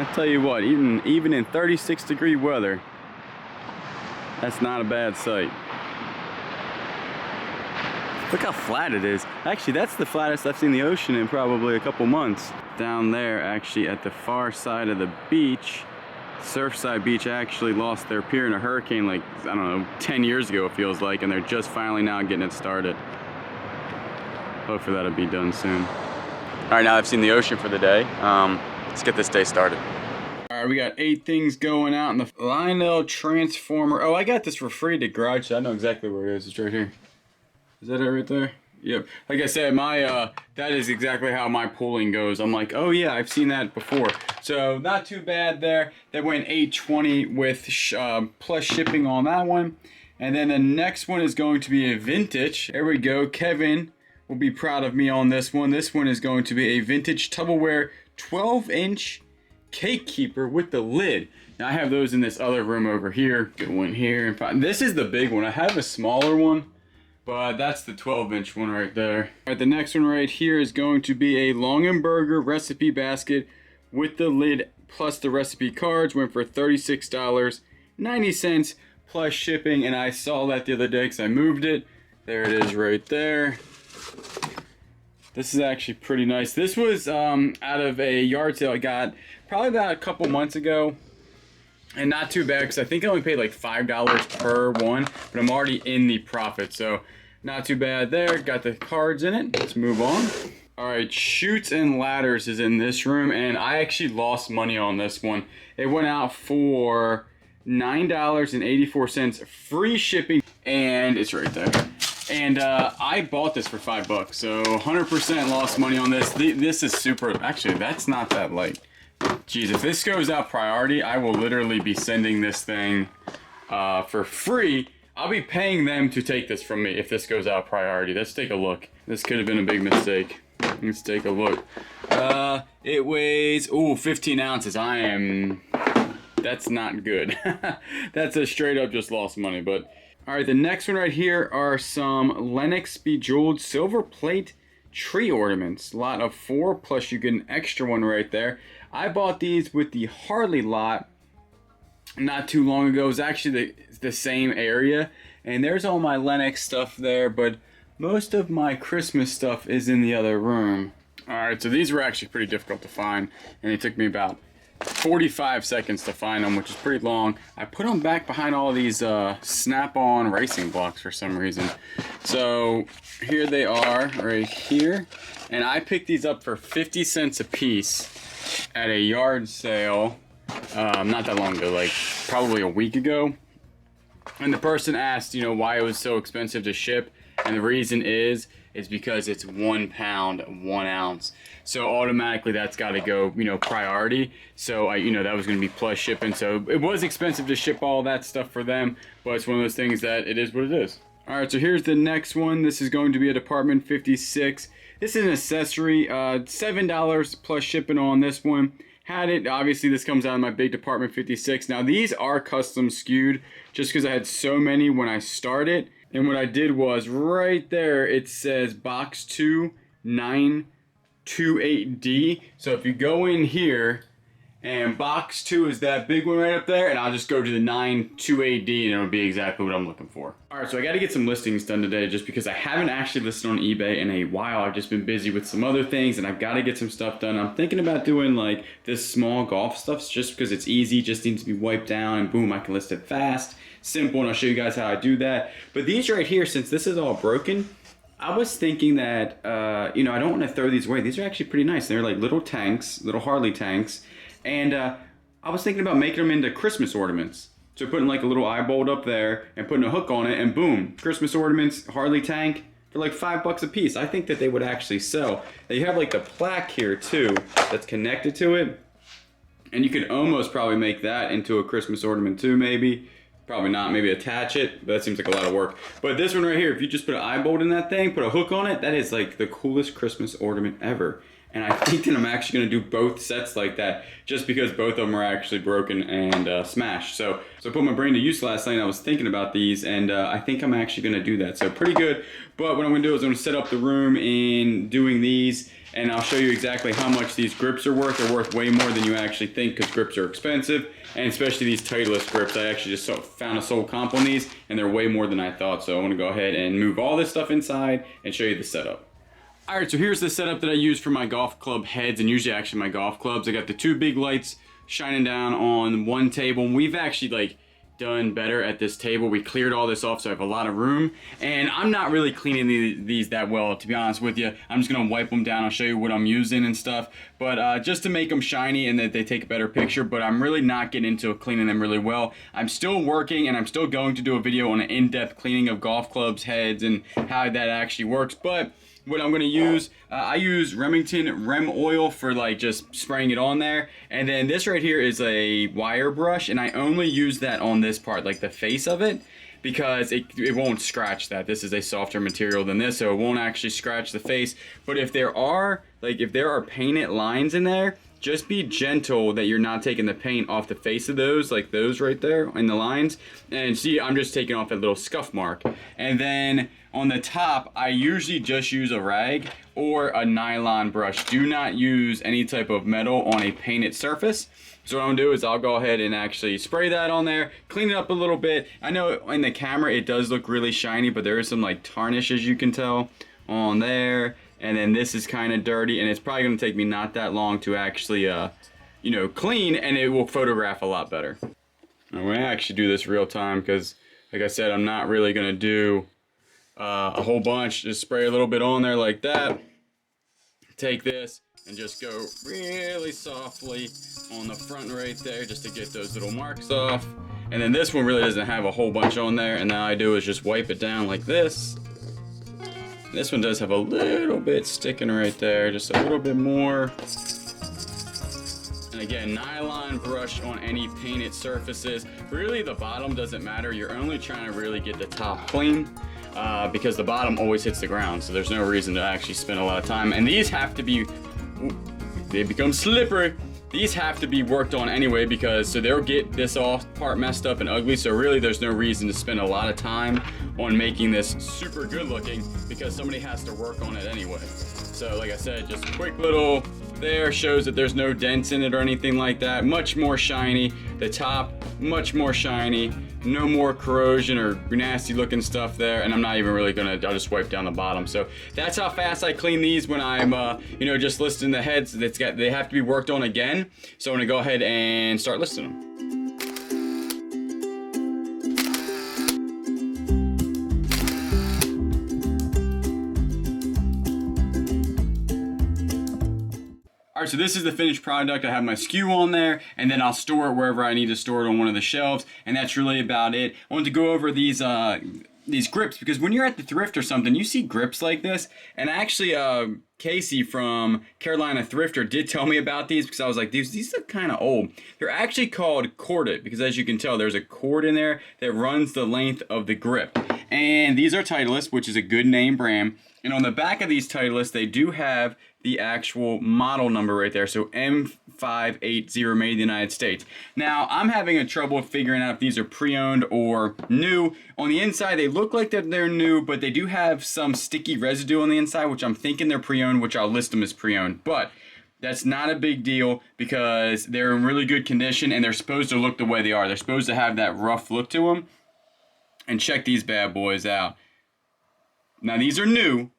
I tell you what, even in 36-degree weather, that's not a bad sight. Look how flat it is. Actually, that's the flattest I've seen the ocean in probably a couple months. Down there, actually, at the far side of the beach, Surfside Beach actually lost their pier in a hurricane like, I don't know, 10 years ago it feels like, and they're just finally now getting it started. Hopefully that'll be done soon. All right, now I've seen the ocean for the day. Let's get this day started. All right, we got 8 things going out in the Lionel Transformer. Oh, I got this for free at the garage, so I know exactly where it is. It's right here. Is that it right there? Yep. Like I said, that is exactly how my pooling goes. I'm like, oh yeah, I've seen that before. So not too bad there. That went $8.20 with plus shipping on that one. And then the next one is going to be a vintage. There we go. Kevin will be proud of me on this one. This one is going to be a vintage Tupperware 12-inch cake keeper with the lid. Now I have those in this other room over here. Go in here. This is the big one. I have a smaller one, but that's the 12-inch one right there. All right, the next one right here is going to be a Longan burger recipe basket with the lid plus the recipe cards. Went for $36.90 plus shipping, and I saw that the other day because I moved it. There it is right there. This is actually pretty nice. This was out of a yard sale I got probably about a couple months ago. And not too bad because I think I only paid like $5 per one, but I'm already in the profit, so not too bad there. Got the cards in it. Let's move on. All right, Chutes and Ladders is in this room, and I actually lost money on this one. It went out for $9.84 free shipping, and it's right there. And I bought this for $5, so 100% lost money on this. This is super. Actually, that's not that light. Jeez, if this goes out priority, I will literally be sending this thing for free. I'll be paying them to take this from me if this goes out priority. Let's take a look. This could have been a big mistake. Let's take a look. It weighs, 15 ounces. That's not good. That's a straight up just lost money. But all right, the next one right here are some Lennox Bejeweled silver plate tree ornaments. Lot of 4, plus you get an extra one right there. I bought these with the Harley lot not too long ago. It was actually the same area, and there's all my Lennox stuff there, but most of my Christmas stuff is in the other room. All right, so these were actually pretty difficult to find, and it took me about 45 seconds to find them, which is pretty long. I put them back behind all these snap-on racing blocks for some reason. So here they are right here, and I picked these up for 50 cents a piece at a yard sale not that long ago, like probably a week ago. And the person asked, why it was so expensive to ship, and the reason is because it's 1 pound 1 ounce, so automatically that's got to go priority. So that was going to be plus shipping, so it was expensive to ship all that stuff for them, but it's one of those things that it is what it is. All right, so here's the next one. This is going to be a Department 56. This is an accessory, $7 plus shipping on this one. Had it, obviously this comes out of my big Department 56. Now these are custom skewed just because I had so many when I started. And what I did was right there, it says box 2 928D. So if you go in here, and box 2 is that big one right up there, and I'll just go to the 928D and it'll be exactly what I'm looking for. All right, so I got to get some listings done today just because I haven't actually listed on eBay in a while. I've just been busy with some other things, and I've got to get some stuff done. I'm thinking about doing like this small golf stuff just because it's easy, just needs to be wiped down, and boom, I can list it fast, simple, and I'll show you guys how I do that. But these right here, since this is all broken, I was thinking that, I don't want to throw these away. These are actually pretty nice. They're like little tanks, little Harley tanks. And I was thinking about making them into Christmas ornaments. So putting like a little eye bolt up there and putting a hook on it, and boom, Christmas ornaments, Harley tank for like $5 a piece. I think that they would actually sell. Now you have like the plaque here too that's connected to it. And you could almost probably make that into a Christmas ornament too, maybe. Probably not, maybe attach it, but that seems like a lot of work. But this one right here, if you just put an eye bolt in that thing, put a hook on it, that is like the coolest Christmas ornament ever. And I think that I'm actually going to do both sets like that, just because both of them are actually broken and smashed. So I put my brain to use last night, and I was thinking about these, and I think I'm actually going to do that. So pretty good. But what I'm going to do is I'm going to set up the room in doing these, and I'll show you exactly how much these grips are worth. They're worth way more than you actually think, because grips are expensive, and especially these Titleist grips. I actually just found a sold comp on these, and they're way more than I thought. So I want to go ahead and move all this stuff inside and show you the setup. Alright, so here's the setup that I use for my golf club heads, and usually actually my golf clubs. I got the two big lights shining down on one table, and we've actually done better at this table. We cleared all this off, so I have a lot of room, and I'm not really cleaning these that well, to be honest with you. I'm just gonna wipe them down. I'll show you what I'm using and stuff, but just to make them shiny and that they take a better picture. But I'm really not getting into cleaning them really well. I'm still working, and I'm still going to do a video on an in-depth cleaning of golf clubs heads and how that actually works. But what I'm going to use, I use Remington Rem Oil for just spraying it on there. And then this right here is a wire brush, and I only use that on this part, like the face of it, because it won't scratch that. This is a softer material than this, so it won't actually scratch the face. But if there are painted lines in there, just be gentle that you're not taking the paint off the face of those, like those right there in the lines. And see, I'm just taking off that little scuff mark. And then on the top, I usually just use a rag or a nylon brush. Do not use any type of metal on a painted surface. So what I'm gonna do is I'll go ahead and actually spray that on there, clean it up a little bit. I know in the camera it does look really shiny, but there is some tarnish, as you can tell, on there. And then this is kind of dirty, and it's probably going to take me not that long to actually, clean, and it will photograph a lot better. I'm going to actually do this real time because, like I said, I'm not really going to do a whole bunch. Just spray a little bit on there like that. Take this and just go really softly on the front right there just to get those little marks off. And then this one really doesn't have a whole bunch on there, and all I do is just wipe it down like this. This one does have a little bit sticking right there, just a little bit more. And again, nylon brush on any painted surfaces. Really, the bottom doesn't matter. You're only trying to really get the top clean because the bottom always hits the ground. So there's no reason to actually spend a lot of time. And these have to be, they become slippery. These have to be worked on anyway so they'll get this all part messed up and ugly. So really there's no reason to spend a lot of time on making this super good looking because somebody has to work on it anyway. So like I said, just a quick little there shows that there's no dents in it or anything like that. Much more shiny. The top, much more shiny. No more corrosion or nasty looking stuff there, and I'm not even really I'll just wipe down the bottom. So that's how fast I clean these when I'm just listing the heads. They have to be worked on again. So I'm gonna go ahead and start listing them. Alright, so this is the finished product. I have my SKU on there, and then I'll store it wherever I need to store it on one of the shelves, and that's really about it. I wanted to go over these grips because when you're at the thrift or something, you see grips like this, and actually Casey from Carolina Thrifter did tell me about these because I was like, these are kind of old. They're actually called corded because, as you can tell, there's a cord in there that runs the length of the grip. And these are Titleist, which is a good name brand. And on the back of these Titleist, they do have the actual model number right there. So M580 made in the United States. Now, I'm having a trouble figuring out if these are pre-owned or new. On the inside, they look like that they're new, but they do have some sticky residue on the inside, which I'm thinking they're pre-owned, which I'll list them as pre-owned. But that's not a big deal because they're in really good condition and they're supposed to look the way they are. They're supposed to have that rough look to them. And check these bad boys out. Now, these are new.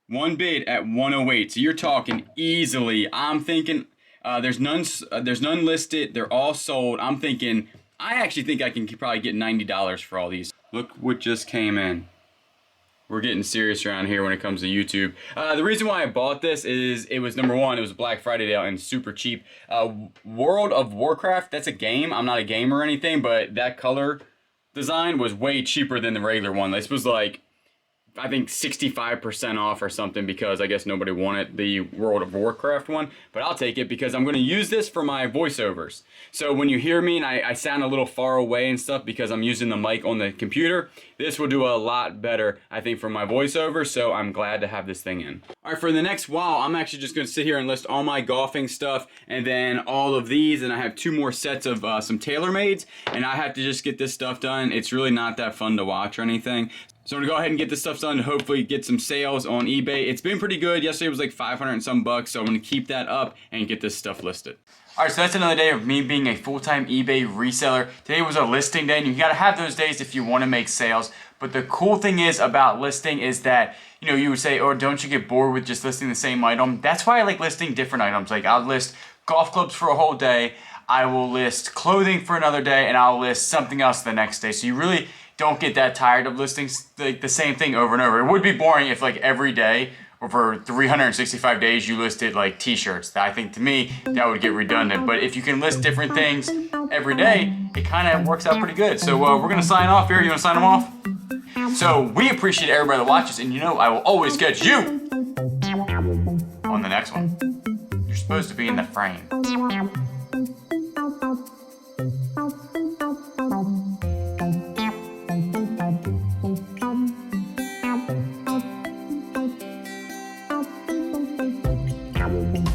One bid at 108, so you're talking easily. I'm thinking there's none listed. They're all sold. I'm thinking I actually think I can probably get $90 for all these. Look what just came in. We're getting serious around here when it comes to YouTube. The reason why I bought this is it was number one. It was a Black Friday deal and super cheap. World of Warcraft. That's a game. I'm not a gamer or anything, but that color design was way cheaper than the regular one. This was like I think 65% off or something, because I guess nobody wanted the World of Warcraft one, but I'll take it because I'm going to use this for my voiceovers. So when you hear me and I sound a little far away and stuff because I'm using the mic on the computer, this will do a lot better, I think, for my voiceover, so I'm glad to have this thing in. All right, for the next while, I'm actually just going to sit here and list all my golfing stuff and then all of these, and I have 2 more sets of some TaylorMades, and I have to just get this stuff done. It's really not that fun to watch or anything. So I'm gonna go ahead and get this stuff done and hopefully get some sales on eBay. It's been pretty good. Yesterday was like 500 and some bucks, so I'm gonna keep that up and get this stuff listed. All right, so that's another day of me being a full-time eBay reseller. Today was a listing day, and you gotta have those days if you wanna make sales. But the cool thing is about listing is that, you know, you would say, oh, don't you get bored with just listing the same item? That's why I like listing different items. Like, I'll list golf clubs for a whole day, I will list clothing for another day, and I'll list something else the next day. So you really don't get that tired of listing like the same thing over and over. It would be boring if like every day or for 365 days you listed like t-shirts. I think to me that would get redundant. But if you can list different things every day, it kind of works out pretty good. So we're gonna sign off here. You wanna sign them off? So we appreciate everybody that watches, and you know I will always catch you on the next one. You're supposed to be in the frame. Bye.